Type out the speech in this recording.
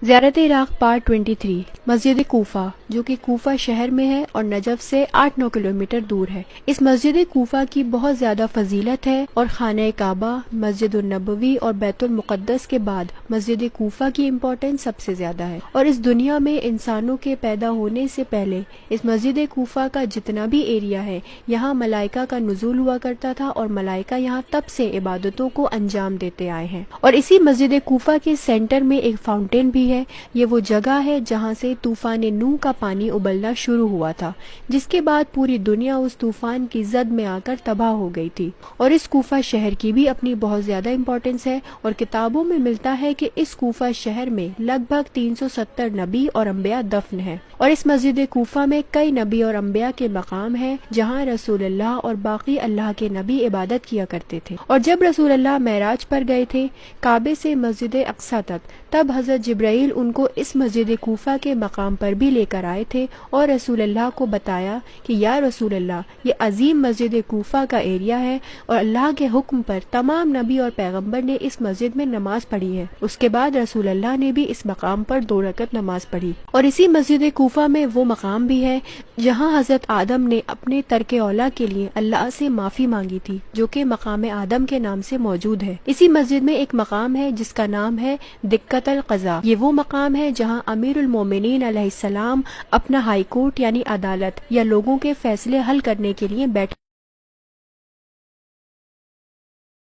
زیارت عراق پارٹ 23 مسجد کوفہ جو کہ کوفہ شہر میں ہے اور نجف سے 8-9 کلومیٹر دور ہے۔ اس مسجد کوفہ کی بہت زیادہ فضیلت ہے اور خانہ کعبہ، مسجد النبوی اور بیت المقدس کے بعد مسجد کوفہ کی امپورٹنس سب سے زیادہ ہے، اور اس دنیا میں انسانوں کے پیدا ہونے سے پہلے اس مسجد کوفہ کا جتنا بھی ایریا ہے یہاں ملائکہ کا نزول ہوا کرتا تھا، اور ملائکہ یہاں تب سے عبادتوں کو انجام دیتے آئے ہیں۔ اور اسی مسجد کوفہ کے سینٹر میں ایک فاؤنٹین بھی ہے۔ یہ وہ جگہ ہے جہاں سے طوفان نوح کا پانی ابلنا شروع ہوا تھا، جس کے بعد پوری دنیا اس طوفان کی زد میں آ کر تباہ ہو گئی تھی۔ اور اس کوفہ شہر کی بھی اپنی بہت زیادہ امپورٹنس ہے، اور کتابوں میں ملتا ہے کہ اس کوفہ شہر میں لگ بھگ 370 نبی اور انبیاء دفن ہیں، اور اس مسجد کوفہ میں کئی نبی اور انبیاء کے مقام ہیں جہاں رسول اللہ اور باقی اللہ کے نبی عبادت کیا کرتے تھے۔ اور جب رسول اللہ معراج پر گئے تھے کعبے سے مسجد اقصی تک، تب حضرت جبرائیل ان کو اس مسجد کوفہ کے مقام پر بھی لے کر آئے تھے اور رسول اللہ کو بتایا کہ یا رسول اللہ، یہ عظیم مسجد کوفہ کا ایریا ہے، اور اللہ کے حکم پر تمام نبی اور پیغمبر نے اس مسجد میں نماز پڑھی ہے۔ اس کے بعد رسول اللہ نے بھی اس مقام پر 2 رکعت نماز پڑھی۔ اور اسی مسجد کوفہ میں وہ مقام بھی ہے جہاں حضرت آدم نے اپنے ترک اولا کے لیے اللہ سے معافی مانگی تھی، جو کہ مقام آدم کے نام سے موجود ہے۔ اسی مسجد میں ایک مقام ہے جس کا نام ہے دکت القضاء۔ یہ وہ مقام ہے جہاں امیر المومنین علیہ السلام اپنا ہائی کورٹ یعنی عدالت یا لوگوں کے فیصلے حل کرنے کے لیے بیٹھ